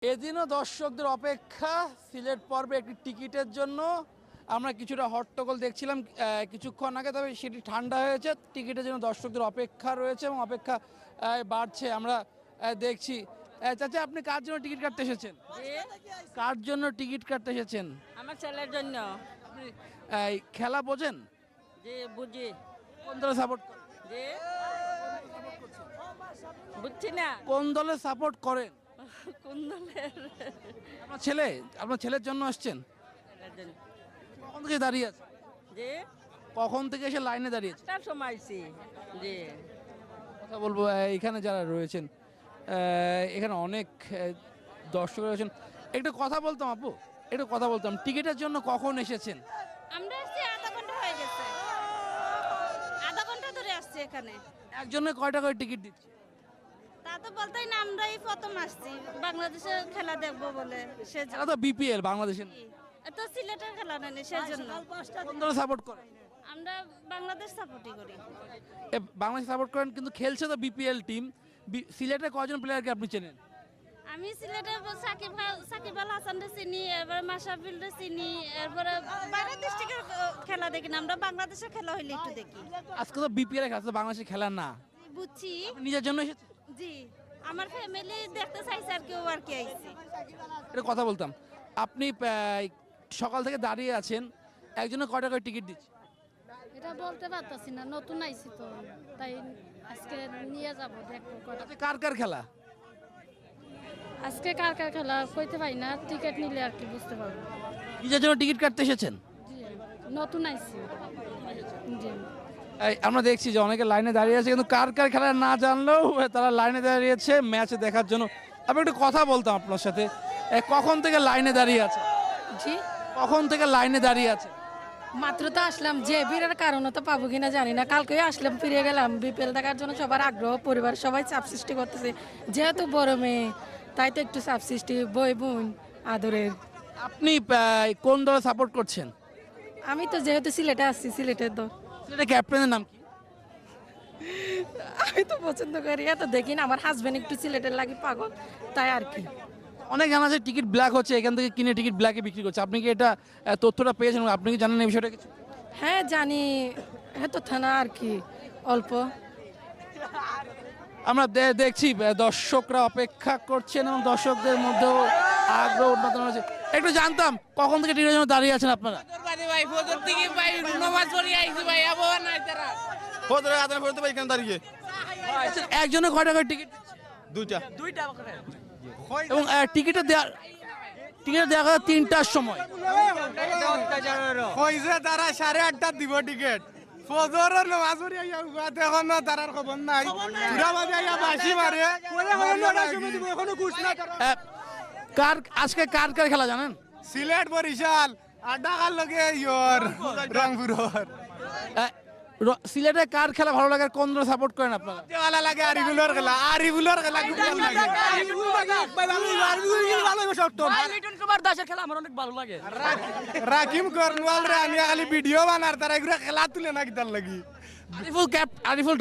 এদিনও দর্শকদের অপেক্ষা সিলেট পর্বে একটি টিকিটের জন্য। আমরা কিছুটা হট্টগোল দেখছিলাম কিছুক্ষণ আগে, তবে সেটি ঠান্ডা হয়েছে। টিকিটের জন্য দর্শকদের অপেক্ষা রয়েছে এবং অপেক্ষা বাড়ছে। আমরা দেখছি। চাচা, আপনি কার জন্য টিকিট কাটতে এসেছেন? কার জন্য টিকিট কাটতে এসেছেন? আমার ছেলের জন্য। আপনি খেলা বোঝেন? জি বুঝি। কোন দলে সাপোর্ট করেন? জি বুঝছি না কোন দলে সাপোর্ট করেন? কোন দলের আপনার ছেলের জন্য আসছেন? ছেলের জন্য। কখন থেকে দাঁড়িয়ে আছে? জি কখন থেকে এসে লাইনে দাঁড়িয়েছে? তার সময় আইছি। জি কথা বলবো এখানে যারা রয়েছেন, এখানে অনেক দর্শক রয়েছেন। একটু কথা বলতাম আপু, একটু কথা বলতাম। টিকিটের জন্য কখন এসেছেন? আমরা আসছি আধা ঘন্টা হয়ে গেছে, আধা ঘন্টা ধরে আসছি এখানে। একজনে কয়টা করে টিকিট দিচ্ছে? তা তো বলতেই না, আমরাই প্রথম আসছি বাংলাদেশের খেলা দেখবো বলে। এটা তো বিপিএল বাংলাদেশের। তো সিলেটের খেলা নেই সেজন্য। কোন দলে সাপোর্ট করেন? আমরা বাংলাদেশ সাপোর্টই করি। বাংলাদেশ সাপোর্ট করেন, কিন্তু খেলছে তো বিপিএল টিম। সিলেটের কয়জন প্লেয়ারকে আপনি চেনেন? আমি সিলেটে সাকিব আল হাসানরে চিনি, এরপরে মাশরাফিলরে চিনি, এরপরে বাইরের ডিস্ট্রিক্টের খেলা দেখি না, আমরা বাংলাদেশের খেলা হইলে একটু দেখি। আজকে তো বিপিএল খেলা, তো বাংলাদেশের খেলা না। বুঝছি। আপনি নিজের জন্য এসেছেন? জি, আমার ফ্যামিলি দেখতে চাইছে আর কেউ আর কি আইছি। এটা কথা বলতাম। আপনি সকাল থেকে দাঁড়িয়ে আছেন, একজনে কয়টা করে টিকিট দিচ্ছে? এটা বলতে পারতাছি না, নতুন আইছি তো, তাই আজকে নিয়ে যাব, দেখবো কটা। আচ্ছা, কার কার খেলা? আজকে কার কার খেলা কইতে পারি না, টিকিট নিলে আর কি বুঝতে পারবো। নিজের জন্য টিকিট কাটতে এসেছেন? জি, নতুন আইছি। জি আমরা দেখছি যে অনেকে লাইনে দাঁড়িয়ে আছে, কিন্তু কার কার খেলা না জানলেও তারা লাইনে দাঁড়িয়েছে ম্যাচ দেখার জন্য। আমি একটু কথা বলতাম আপনার সাথে। কখন থেকে লাইনে দাঁড়িয়ে আছে? জি, কখন থেকে লাইনে দাঁড়িয়ে আছে? মাত্র তো আসলাম, যে ভিড়ের কারণে তো পাবো কিনা জানি না। কালকে আসলাম, ফিরে গেলাম। বিপিএল দেখার জন্য সবার আগ্রহ, পরিবার সবাই চাপ সৃষ্টি করতেছে। যেহেতু বড় মেয়ে, তাই তো একটু চাপ সৃষ্টি, বই বোন আদরের। আপনি কোন দলে সাপোর্ট করছেন? আমি তো যেহেতু সিলেটে আসছি, সিলেটের তো সেটা ক্যাপ্টেনের নাম কি? আমি তো পছন্দ করি, এত দেখি না। আমার হাজবেন্ড একটু সিলেটের লাগি পাগল, তাই আর কি। অনেক জানা আছে টিকিট ব্ল্যাক হচ্ছে, এখান থেকে কিনে টিকিট ব্ল্যাকে বিক্রি করছে। আপনি কি এটা তথ্যটা পেয়েছেন? আপনি কি জানেন এই বিষয়টা কিছু? হ্যাঁ জানি, হ্যাঁ তো থানা আর কি অল্প। আমরা দেখছি দর্শকরা অপেক্ষা করছেন এবং দর্শকদের মধ্যেও আগ্রহ উন্মাদনা হয়েছে। একটু জানতাম কখন থেকে টিকিটের জন্য দাঁড়িয়ে আছেন আপনারা? একজনে কয়টা করে টিকিট? দুইটা এবং টিকিটে দেওয়া কথা 3টার সময়। কইছে তারা 8:30 দিব টিকিট। ফজরের নামাজ পড়ি আইয়া এখন না তারার খবর নাই। পুরা বাজে আইয়া বাসি মারে। এখনো কুছ না। আজকে কার কার খেলা জানেন? সিলেট বরিশাল আড্ডাকার লগে ইয়র রংপুরের। সিলেটে কার খেলা ভালো লাগে, কোন দল সাপোর্ট করেন আপনারা? দেওয়ালা লাগে আরিফুলের খেলা, আরিফুলের খেলা খুব ভালো লাগে। দাসের খেলা আমার অনেক ভালো লাগে। রাকিম কর্নওয়াল রে আমি খালি ভিডিও বানার, তারা এগুলা খেলা তুলে না কিতার লাগি। আরিফুল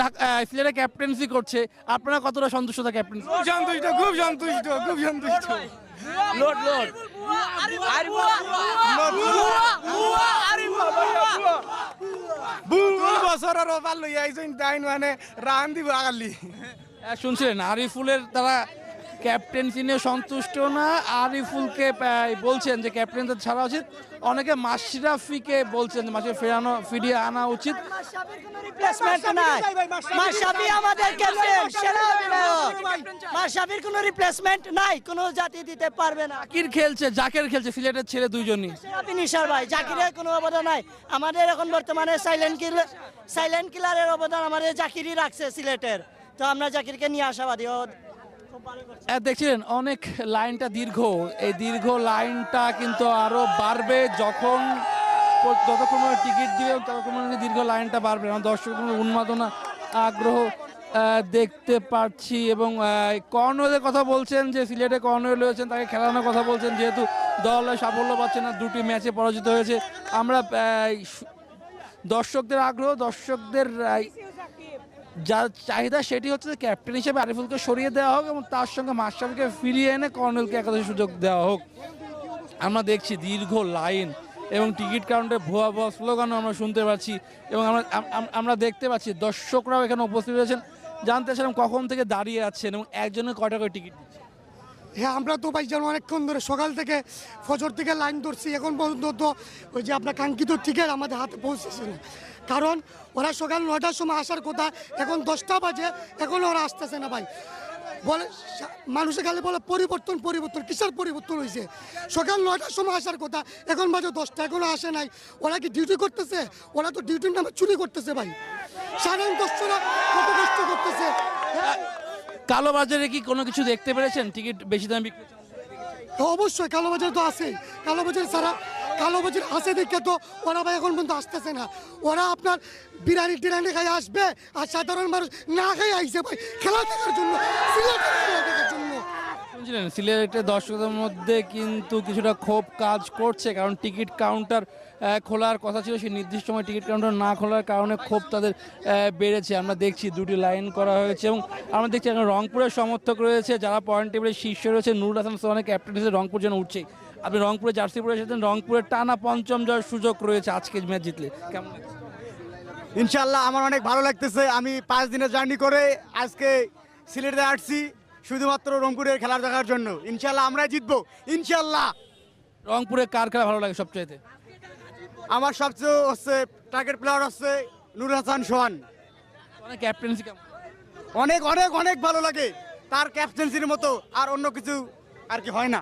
সিলেটে ক্যাপ্টেন্সি করছে, আপনারা কতটা সন্তুষ্ট ক্যাপ্টেন্সি? খুব সন্তুষ্ট, খুব সন্তুষ্ট, খুব সন্তুষ্ট। বছরের ওভার লই আইছেন তাই মানে রান দিব আগালি। শুনছিলেন আরিফুলের তারা ক্যাপ্টেন্সি নিয়ে সন্তুষ্ট না। আরিফুলকে বলছেন যে ক্যাপ্টেন ছাড়া উচিত। অনেকে মাশরাফিকে বলছেন যে ফিরিয়ে আনা উচিত। রিপ্লেসমেন্ট নাই, মাশরাফি আমাদের ক্যাপ্টেন, সেরা অধিনায়ক। মাশরাফির কোনো রিপ্লেসমেন্ট নাই, কোনো জাতি দিতে পারবে না। জাকের খেলছে সিলেটের ছেলে দুইজনই। সেরা ফিনিশার ভাই, জাকিরের কোনো অবদান নাই। আমাদের এখন বর্তমানে সাইলেন্ট কিলারের অবদান আমাদের জাকিরই রাখছে সিলেটের। তো আমরা জাকিরকে নিয়ে আশাবাদী। দেখছিলেন অনেক লাইনটা দীর্ঘ। এই দীর্ঘ লাইনটা কিন্তু আরো বাড়বে যতক্ষণ টিকিট দিবে, ততক্ষণ দীর্ঘ লাইনটা বাড়বে। আমার দর্শকদের উন্মাদনা, আগ্রহ দেখতে পাচ্ছি। এবং কর্নওয়েলের কথা বলছেন যে সিলেটে কর্নওয়েল হয়েছেন, তাকে খেলানোর কথা বলছেন, যেহেতু দল সাফল্য পাচ্ছে না, 2টি ম্যাচে পরাজিত হয়েছে। আমরা দর্শকদের আগ্রহ, দর্শকদের যার চাহিদা সেটি হচ্ছে যে ক্যাপ্টেন হিসেবে আরিফুলকে সরিয়ে দেওয়া হোক এবং তার সঙ্গে মাশরাফিকে ফিরিয়ে এনে কর্নেলকে একাদশে সুযোগ দেওয়া হোক। আমরা দেখছি দীর্ঘ লাইন এবং টিকিট কাউন্টারে ভুয়া ভুয়া স্লোগানও আমরা শুনতে পাচ্ছি এবং আমরা দেখতে পাচ্ছি দর্শকরাও এখানে উপস্থিত রয়েছেন। জানতে চাইলাম কখন থেকে দাঁড়িয়ে আছেন এবং একজনের কয়টা করে টিকিট দিচ্ছে? হ্যাঁ, আমরা তো ভাইজান অনেকক্ষণ ধরে সকাল থেকে ফজর থেকে লাইন ধরছি, এখন পর্যন্ত তো ওই যে আপনার কাঙ্ক্ষিত টিকিট আমাদের হাতে পৌঁছেছে না। কারণ ওরা সকাল 9টার সময় আসার কথা, এখন 10টা বাজে, এখন ওরা আসতেছে না ভাই। বলে মানুষে খালি বলে পরিবর্তন পরিবর্তন, কিসের পরিবর্তন হয়েছে? সকাল 9টার সময় আসার কথা, এখন বাজে 10টা, এখনো আসে নাই। ওরা কি ডিউটি করতেছে? ওরা তো ডিউটির নামে চুরি করতেছে ভাই। সাধারণ দর্শকরা কত কষ্ট করতেছে। কালোবাজারে কি কোনো কিছু দেখতে পেরেছেন টিকিট বেশি দামে বিক্রি হচ্ছে? তো অবশ্যই কালোবাজার তো আছেই, কালোবাজার ছাড়া কালোবাজার আছে দেখে তো ওরা ভাই এখন পর্যন্ত আসতেছে না। ওরা আপনার বিরিয়ানি টিরানি খাই আসবে, আর সাধারণ মানুষ না খাই আইসে ভাই খেলা দেখার জন্য, সিলেটের খেলা দেখার জন্য। শুনছিলেন সিলেটের দর্শকদের মধ্যে কিন্তু কিছুটা ক্ষোভ কাজ করছে, কারণ টিকিট কাউন্টার খোলার কথা ছিল, সেই নির্দিষ্ট সময় টিকিট কাউন্টার না খোলার কারণে ক্ষোভ তাদের বেড়েছে। আমরা দেখছি দুটি লাইন করা হয়েছে এবং আমরা দেখছি এখন রংপুরের সমর্থক রয়েছে যারা পয়েন্ট টেবিলের শীর্ষে রয়েছে। নুরুল হাসান সোহানের ক্যাপ্টেন হিসেবে রংপুর যেন উঠছেই। আপনি রংপুরে জার্সি পরে এসেছেন, রংপুরের টানা ৫ম জয়ের সুযোগ রয়েছে আজকে ম্যাচ জিতলে, কেমন লাগছে? ইনশাল্লাহ আমার অনেক ভালো লাগতেছে। আমি 5 দিনের জার্নি করে আজকে সিলেটে আসছি শুধুমাত্র রংপুরের খেলা দেখার জন্য। ইনশাল্লাহ আমরাই জিতবো ইনশাল্লাহ। রংপুরে কার খেলা ভালো লাগে সবচাইতে? আমার সবচেয়ে হচ্ছে টার্গেট প্লেয়ার হচ্ছে নুরুল হাসান সোহান। অনেক ক্যাপ্টেন্সি কেমন? অনেক অনেক অনেক ভালো লাগে, তার ক্যাপ্টেন্সির মতো আর অন্য কিছু আর কি হয় না।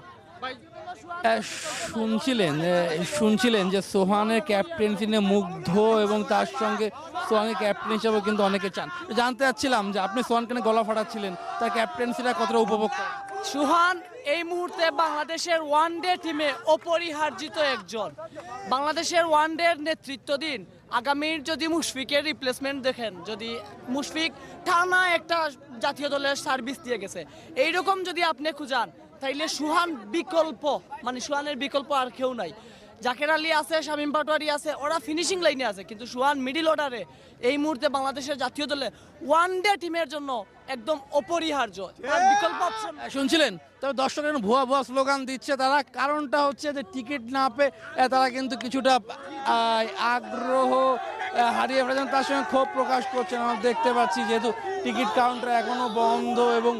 শুনছিলেন যে সোহানের ক্যাপ্টেন্সি নিয়ে মুগ্ধ এবং তার সঙ্গে সোহানের ক্যাপ্টেন হিসেবে কিন্তু অনেকে চান। জানতে চাচ্ছিলাম যে আপনি সোহানকে নিয়ে গলা ফাটাচ্ছিলেন, তার ক্যাপ্টেন্সিটা কতটা উপভোগ করেন? সুহান এই মুহূর্তে বাংলাদেশের ওয়ানডে টিমে অপরিহার্যিত একজন। বাংলাদেশের ওয়ানডের নেতৃত্ব দিন। আগামীর যদি মুশফিকের রিপ্লেসমেন্ট দেখেন, যদি মুশফিক টানা একটা জাতীয় দলের সার্ভিস দিয়ে গেছে, এইরকম যদি আপনি খুঁজান তাইলে সুহান বিকল্প, মানে সুহানের বিকল্প আর কেউ নাই। জাকের আলী আছে, শামীম পাটোয়ারি আছে, ওরা ফিনিশিং লাইনে আছে, কিন্তু সুহান মিডিল অর্ডারে এই মুহূর্তে বাংলাদেশের জাতীয় দলে ওয়ানডে টিমের জন্য একদম অপরিহার্য, তার বিকল্প অপশন। শুনছিলেন, তবে দর্শক এখন ভুয়া ভুয়া স্লোগান দিচ্ছে তারা, কারণটা হচ্ছে যে টিকিট না পেয়ে তারা কিন্তু কিছুটা আগ্রহ হারিয়ে ফেলেছেন, তার সঙ্গে ক্ষোভ প্রকাশ করছেন। আমরা দেখতে পাচ্ছি যেহেতু টিকিট কাউন্টার এখনো বন্ধ এবং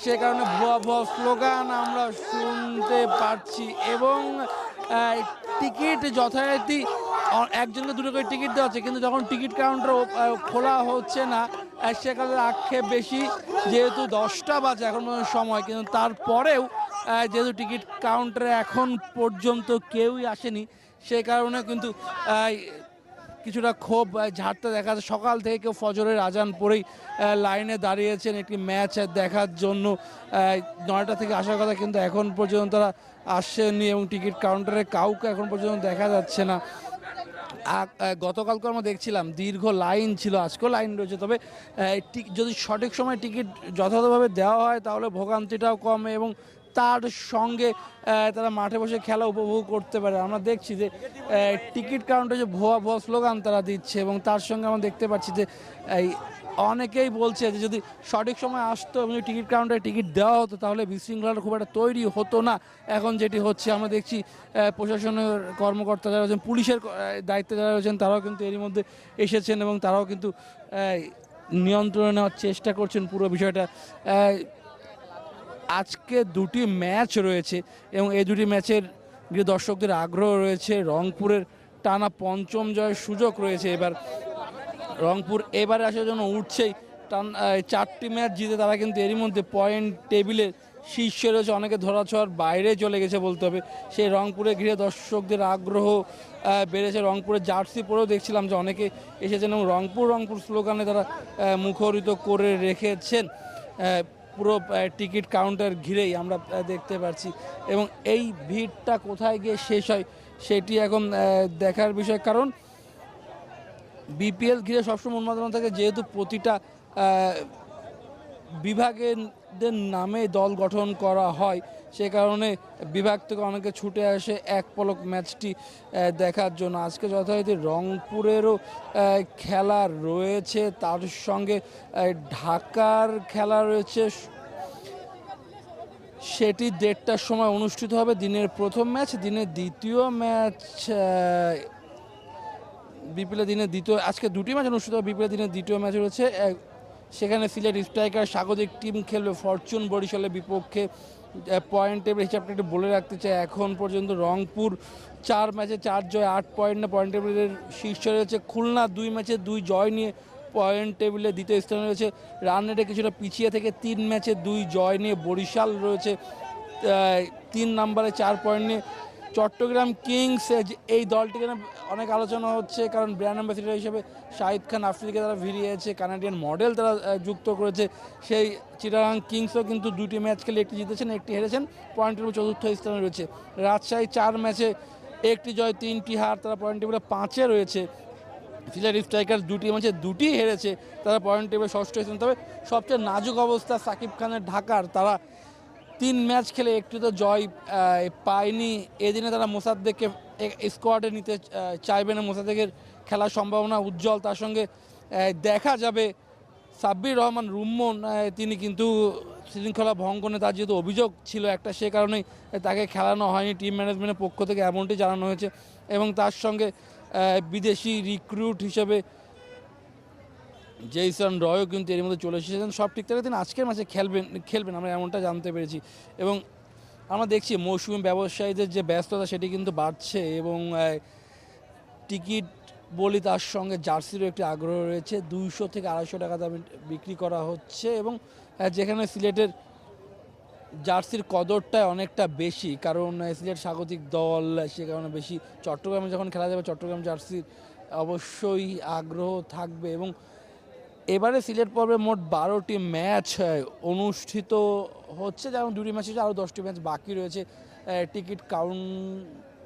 সে কারণে ভুয়া ভুয়া স্লোগান আমরা শুনতে পাচ্ছি এবং টিকিট যথারীতি একজনকে দুটো করে টিকিট দেওয়া হচ্ছে, কিন্তু যখন টিকিট কাউন্টার খোলা হচ্ছে না সেখানে আক্ষেপ বেশি, যেহেতু 10টা বাজে এখন সময়, কিন্তু তারপরেও যেহেতু টিকিট কাউন্টারে এখন পর্যন্ত কেউই আসেনি, সে কারণে কিন্তু কিছুটা ক্ষোভ ঝাড়তে দেখা যাচ্ছে। সকাল থেকে কেউ ফজরের আজান পরেই লাইনে দাঁড়িয়েছেন একটি ম্যাচ দেখার জন্য। 9টা থেকে আসার কথা, কিন্তু এখন পর্যন্ত তারা আসেনি এবং টিকিট কাউন্টারে কাউকে এখন পর্যন্ত দেখা যাচ্ছে না। গতকালকে আমরা দেখছিলাম দীর্ঘ লাইন ছিল, আজকেও লাইন রয়েছে, তবে যদি সঠিক সময় টিকিট যথাযথভাবে দেওয়া হয় তাহলে ভোগান্তিটাও কমে এবং তার সঙ্গে তারা মাঠে বসে খেলা উপভোগ করতে পারে। আমরা দেখছি যে টিকিট কাউন্টারে যে ভুয়া ভুয়া স্লোগান তারা দিচ্ছে এবং তার সঙ্গে আমরা দেখতে পাচ্ছি যে অনেকেই বলছে যে যদি সঠিক সময় আসতো এবং টিকিট কাউন্টারে টিকিট দেওয়া হতো তাহলে বিশৃঙ্খলাটা খুব একটা তৈরি হতো না। এখন যেটি হচ্ছে আমরা দেখছি প্রশাসনের কর্মকর্তা যারা রয়েছেন, পুলিশের দায়িত্বে যারা রয়েছেন, তারাও কিন্তু এরই মধ্যে এসেছেন এবং তারাও কিন্তু নিয়ন্ত্রণে নেওয়ার চেষ্টা করছেন পুরো বিষয়টা। আজকে দুটি ম্যাচ রয়েছে এবং এই দুটি ম্যাচের দর্শকদের আগ্রহ রয়েছে। রংপুরের টানা 5ম জয়ের সুযোগ রয়েছে এবার। রংপুর এবারে আসার জন্য উঠছেই, 4টি ম্যাচ জিতে তারা কিন্তু এরই মধ্যে পয়েন্ট টেবিলের শীর্ষে রয়েছে, অনেকে ধরাছোঁয়ার বাইরে চলে গেছে বলতে হবে। সেই রংপুরে ঘিরে দর্শকদের আগ্রহ বেড়েছে। রংপুরের জার্সি পরেও দেখছিলাম যে অনেকে এসেছেন এবং রংপুর রংপুর স্লোগানে তারা মুখরিত করে রেখেছেন পুরো টিকিট কাউন্টার ঘিরেই আমরা দেখতে পাচ্ছি এবং এই ভিড়টা কোথায় গিয়ে শেষ হয় সেটি এখন দেখার বিষয়। কারণ বিপিএল ঘিরে সবসময় উন্মাদনা থাকে, যেহেতু প্রতিটা বিভাগের সিলেক্টেডদের নামে দল গঠন করা হয়, সে কারণে বিভাগ থেকে অনেকে ছুটে আসে এক পলক ম্যাচটি দেখার জন্য। আজকে যথারীতি রংপুরেরও খেলা রয়েছে, তার সঙ্গে ঢাকার খেলা রয়েছে, সেটি 1:30টার সময় অনুষ্ঠিত হবে। দিনের প্রথম ম্যাচ, দিনের দ্বিতীয় ম্যাচ বিপিএল দিনের দ্বিতীয়, আজকে দুটি ম্যাচ অনুষ্ঠিত হবে। বিপিএল দিনের দ্বিতীয় ম্যাচ রয়েছে, সেখানে সিলেট স্ট্রাইকার স্বাগতিক টিম খেলবে ফরচুন বরিশালের বিপক্ষে। পয়েন্ট টেবিল হিসাবটা একটু বলে রাখতে চাই, এখন পর্যন্ত রংপুর 4 ম্যাচে 4 জয় 8 পয়েন্ট নিয়ে পয়েন্ট টেবিলের শীর্ষে রয়েছে। খুলনা 2 ম্যাচে 2 জয় নিয়ে পয়েন্ট টেবিলে দ্বিতীয় স্থানে রয়েছে। রান রেটে কিছুটা পিছিয়ে থেকে 3 ম্যাচে 2 জয় নিয়ে বরিশাল রয়েছে 3 নম্বরে 4 পয়েন্ট নিয়ে। চট্টগ্রাম কিংস এই দলটিকে অনেক আলোচনা হচ্ছে, কারণ ব্র্যান্ড অ্যাম্বাসিডর হিসেবে শাহিদ খান আফ্রিদিকে তারা ভিড়িয়েছে, কানাডিয়ান মডেল তারা যুক্ত করেছে। সেই চিটাগাং কিংসও কিন্তু 2টি ম্যাচ খেলে 1টি জিতেছেন 1টি হেরেছেন, পয়েন্ট টেবিল 4র্থ স্থানে রয়েছে। রাজশাহী 4 ম্যাচে 1টি জয় 3টি হার, তারা পয়েন্ট টেবিলে 5-এ রয়েছে। সিলেট স্ট্রাইকার্স 2টি ম্যাচে 2টি হেরেছে, তারা পয়েন্ট টেবিলে 6ষ্ঠ স্থানে। তবে সবচেয়ে নাজুক অবস্থা সাকিব খানের ঢাকার, তারা 3 ম্যাচ খেলে 1টি তো জয় পায়নি। এদিনে তারা মোসাদ্দেককে স্কোয়াডে নিতে চাইবে না, মোসাদ্দেকের খেলার সম্ভাবনা উজ্জ্বল। তার সঙ্গে দেখা যাবে সাব্বির রহমান রুম্মন, তিনি কিন্তু শৃঙ্খলা ভঙ্গনে তার যেহেতু অভিযোগ ছিল একটা, সে কারণেই তাকে খেলানো হয়নি টিম ম্যানেজমেন্টের পক্ষ থেকে, এমনটি জানানো হয়েছে। এবং তার সঙ্গে বিদেশি রিক্রুট হিসেবে জেইসন রয়ও কিন্তু এর মধ্যে চলে এসেছেন। সব ঠিক থাকে, তিনি আজকের ম্যাচে খেলবেন আমরা এমনটা জানতে পেরেছি। এবং আমরা দেখছি মৌসুমি ব্যবসায়ীদের যে ব্যস্ততা সেটি কিন্তু বাড়ছে, এবং টিকিট বলি তার সঙ্গে জার্সিরও একটি আগ্রহ রয়েছে। 200 থেকে 250 টাকা দামে বিক্রি করা হচ্ছে, এবং যেখানে সিলেটের জার্সির কদরটাই অনেকটা বেশি, কারণ সিলেট স্বাগতিক দল, সে কারণে বেশি। চট্টগ্রামে যখন খেলা যাবে চট্টগ্রাম জার্সির অবশ্যই আগ্রহ থাকবে। এবং এবারে সিলেট পর্বে মোট 12টি ম্যাচ অনুষ্ঠিত হচ্ছে, যেমন 2টি ম্যাচ হচ্ছে, আরও 10টি ম্যাচ বাকি রয়েছে। টিকিট কাউন্টারের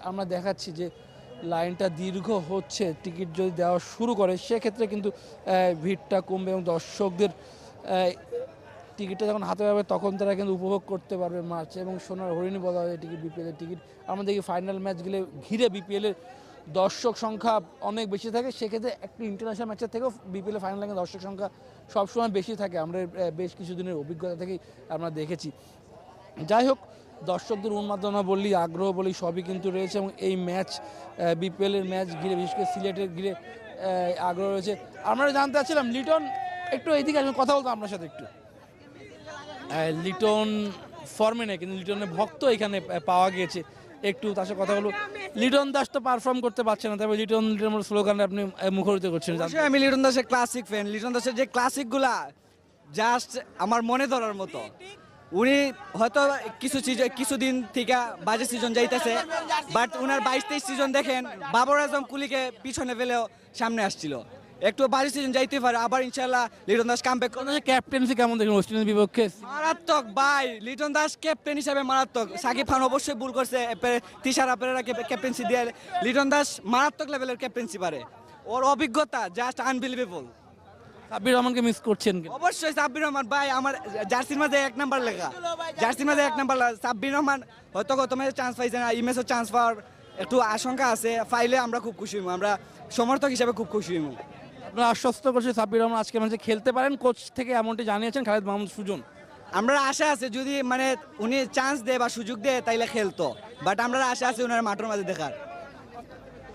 আমরা দেখাচ্ছি যে লাইনটা দীর্ঘ হচ্ছে। টিকিট যদি দেওয়া শুরু করে সেক্ষেত্রে কিন্তু ভিড়টা কমবে, এবং দর্শকদের টিকিটটা যখন হাতে পাবে তখন তারা কিন্তু উপভোগ করতে পারবে মার্চ। এবং সোনার হরিণী বলা হয় টিকিট, বিপিএলের টিকিট। আমরা দেখি ফাইনাল ম্যাচগুলো ঘিরে বিপিএলের দর্শক সংখ্যা অনেক বেশি থাকে, সেক্ষেত্রে একটি ইন্টারন্যাশনাল ম্যাচের থেকেও বিপিএল ফাইনাল লাগে দর্শক সংখ্যা সবসময় বেশি থাকে, আমরা বেশ কিছুদিনের অভিজ্ঞতা থেকেই আমরা দেখেছি। যাই হোক, দর্শকদের উন্মাদনা বলি, আগ্রহ বলি, সবই কিন্তু রয়েছে। এবং এই ম্যাচ বিপিএলের ম্যাচ ঘিরে, বিশেষ করে সিলেটের ঘিরে আগ্রহ রয়েছে। আমরা জানতে চাচ্ছিলাম লিটন, একটু এইদিকে আমি কথা বলতাম আপনার সাথে একটু। লিটন ফর্মে নেই, কিন্তু লিটনের ভক্ত এখানে পাওয়া গিয়েছে, একটু তার সাথে কথা বলবো। লিটন দাস তো পারফর্ম করতে পারছে না, তারপর লিটন স্লোগানে আপনি মুখরিত করছেন। আমি লিটন দাসের ক্লাসিক ফ্যান। লিটন দাসের যে ক্লাসিকগুলা জাস্ট আমার মনে ধরার মতো। উনি হয়তো কিছুদিন থেকে বাজে সিজন যাইতেছে, বাট উনার 22-23 সিজন দেখেন বাবর আজম কুলিকে পিছনে ফেলেও সামনে আসছিল। একটু বাজে সিজন যাইতে পারে, আবার ইনশাল্লাহ লিটন দাস কামব্যাক করবে। ক্যাপ্টেন্সি কেমন দেখেন ওয়েস্ট ইন্ডিজের বিপক্ষে? মারাত্মক ভাই, লিটন দাস ক্যাপ্টেন হিসাবে মারাত্মক। সাকিব খান অবশ্যই ভুল করছে, তিশারা পেরেরাকে ক্যাপ্টেন্সি দিয়ে। লিটন দাস মারাত্মক লেভেলের ক্যাপ্টেন্সি পারে, ওর অভিজ্ঞতা জাস্ট আনবিলিভেবল। সাব্বির রহমানকে মিস করছেন? অবশ্যই সাব্বির রহমান ভাই আমার জার্সির মাঝে 1 নাম্বার লেখা, জার্সির মাঝে 1 নাম্বার। সাব্বির রহমান হয়তো গত ম্যাচে চান্স পাইছে না, এই ম্যাচে চান্স পাওয়ার একটু আশঙ্কা আছে, পাইলে আমরা খুব খুশি হইব, আমরা সমর্থক হিসাবে খুব খুশি হইব। আপনারা আশ্বস্ত করছে সাব্বির রহমান আজকে ম্যাচে খেলতে পারেন, কোচ থেকে এমনটি জানিয়েছেন খালেদ মাহমুদ সুজন। আমরা আশা আছে যদি মানে উনি চান্স দেয় বা সুযোগ দেয় তাইলে খেলতো, বাট আমরা আশা আছে ওনার মাঠের মাঝে দেখার।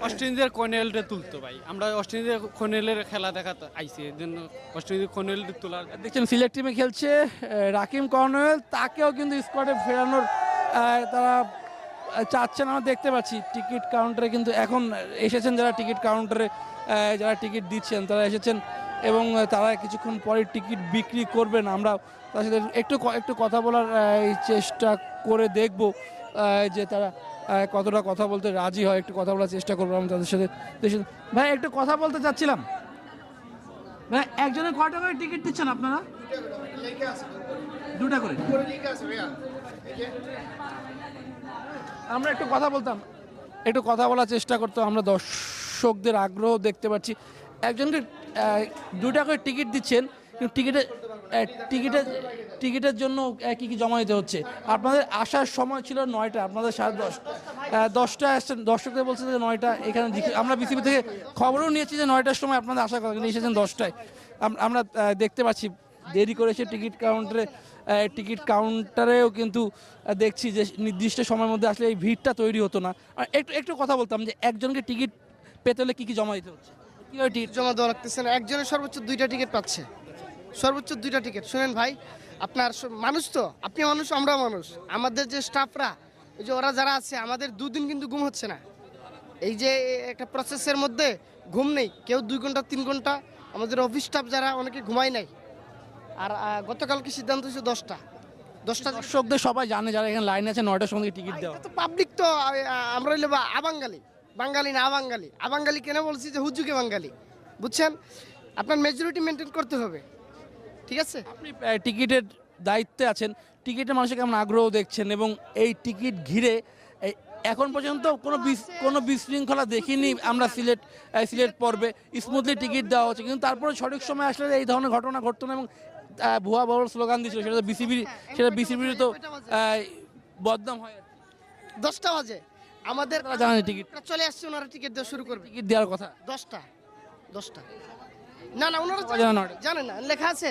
ওয়েস্ট ইন্ডিজের কর্নেলটা তুলতো ভাই, আমরা ওয়েস্ট ইন্ডিজের কর্নেলের খেলা দেখাতে আইছি, এর জন্য ওয়েস্ট ইন্ডিজের কর্নেল তোলার। দেখছেন সিলেট টিমে খেলছে রাকিম কর্নেল, তাকেও কিন্তু স্কোয়াডে ফেরানোর তারা চাচ্ছেন, আমরা দেখতে পাচ্ছি। টিকিট কাউন্টারে কিন্তু এখন এসেছেন যারা টিকিট কাউন্টারে যারা টিকিট দিচ্ছেন তারা এসেছেন, এবং তারা কিছুক্ষণ পরে টিকিট বিক্রি করবেন। আমরা তার সাথে একটু কথা বলার চেষ্টা করে দেখব যে তারা কতটা কথা বলতে রাজি হয়, একটু কথা বলার চেষ্টা করবো আমি তাদের সাথে। ভাই একটু কথা বলতে চাচ্ছিলাম, ভাই একজনের কয়টা করে টিকিট দিচ্ছেন আপনারা? 2টা করে। আমরা একটু কথা বলার চেষ্টা করতাম, আমরা দর্শকদের আগ্রহ দেখতে পাচ্ছি। একজনকে 2টা করে টিকিট দিচ্ছেন, কিন্তু টিকিটে টিকিটের জন্য কি কি জমা দিতে হচ্ছে? আপনাদের আসার সময় ছিল 9টা, আপনাদের 10:30 10টা আসছেন, দর্শকদের বলছে যে 9টা। এখানে আমরা বিসিবি থেকে খবরও নিয়েছি যে 9টার সময় আপনাদের আসার কথা, কিন্তু এসেছেন 10টায়। আমরা দেখতে পাচ্ছি দেরি করেছে টিকিট কাউন্টারেও কিন্তু দেখছি যে নির্দিষ্ট সময়ের মধ্যে আসলে এই ভিড়টা তৈরি হতো না। আর একটু কথা বলতাম যে একজনকে টিকিট পেতে হলে কি কি জমা দিতে হচ্ছে, কীভাবে টিকিট জমা দেওয়া লাগতেছে না, একজনের সর্বোচ্চ 2টা টিকিট পাচ্ছে, সর্বোচ্চ 2টা টিকিট। শুনেন ভাই, আপনার মানুষ তো, আপনি মানুষ, আমরা মানুষ, আমাদের যে স্টাফরা, এই যে ওরা যারা আছে, আমাদের 2 দিন কিন্তু ঘুম হচ্ছে না। এই যে একটা প্রসেসের মধ্যে ঘুম নেই, কেউ 2 ঘন্টা 3 ঘন্টা, আমাদের অফিস স্টাফ যারা অনেকে ঘুমায় নাই। আর গতকালকে সিদ্ধান্ত হচ্ছে 10টা। দর্শকদের সবাই জানে যারা এখানে লাইনে আছে 9টার সময় টিকিট দেওয়া। তো পাবলিক তো আমরা হইলে আবাঙ্গালি, বাঙালি না আবাঙ্গালি। আবাঙ্গালি কেন বলছি যে হুজুকে বাঙালি, বুঝছেন? আপনার মেজরিটি মেনটেন করতে হবে, ঠিক আছে? আপনি টিকিটের দায়িত্বে আছেন, টিকিটের মানুষের কেমন আগ্রহ দেখছেন, এবং এই টিকিট ঘিরে এখন পর্যন্ত কোনো বিশৃঙ্খলা দেখিনি আমরা সিলেট পর্বে। স্মুথলি টিকিট দেওয়া হচ্ছে, কিন্তু তারপরে সঠিক সময় আসলে এই ধরনের ঘটনা ঘটতো না, এবং ভুয়া বড় স্লোগান দিচ্ছিল, সেটা বিসিবির তো বদনাম হয়। 10টা বাজে আমাদের জানেন টিকিট চলে আসছে, ওনারা টিকিট দেওয়া শুরু করবে। টিকিট দেওয়ার কথা 10টা না, ওনারা জানেন না, লেখা আছে।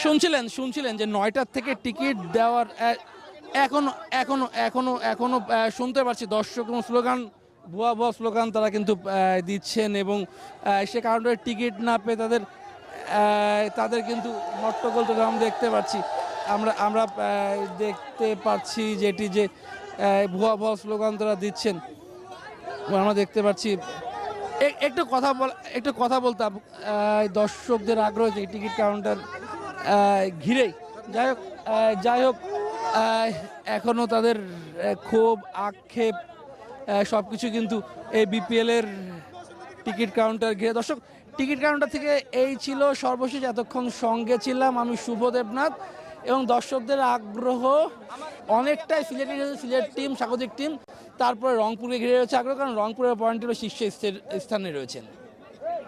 শুনছিলেন যে 9টার থেকে টিকিট দেওয়ার এখনো শুনতে পাচ্ছি দর্শক এবং ভুয়া স্লোগান তারা কিন্তু দিচ্ছেন, এবং সে কারণে টিকিট না পেয়ে তাদের কিন্তু হট্টগোল তো আমরা দেখতে পাচ্ছি যেটি যে ভুয়া স্লোগান তারা দিচ্ছেন আমরা দেখতে পাচ্ছি। একটু কথা বলতাম দর্শকদের আগ্রহ যে টিকিট কাউন্টার ঘিরেই। যাই হোক এখনো তাদের ক্ষোভ আক্ষেপ সবকিছু কিন্তু এই বিপিএলের টিকিট কাউন্টার ঘিরে। দর্শক, টিকিট কাউন্টার থেকে এই ছিল সর্বশেষ, এতক্ষণ সঙ্গে ছিলাম আমি শুভ দেবনাথ, এবং দর্শকদের আগ্রহ অনেকটাই সিলেট টিম, স্বাগতিক টিম, তারপরে রংপুরকে ঘিরে রয়েছে আগ্রহ, কারণ রংপুরের পয়েন্টেরও শীর্ষ স্থানে রয়েছেন।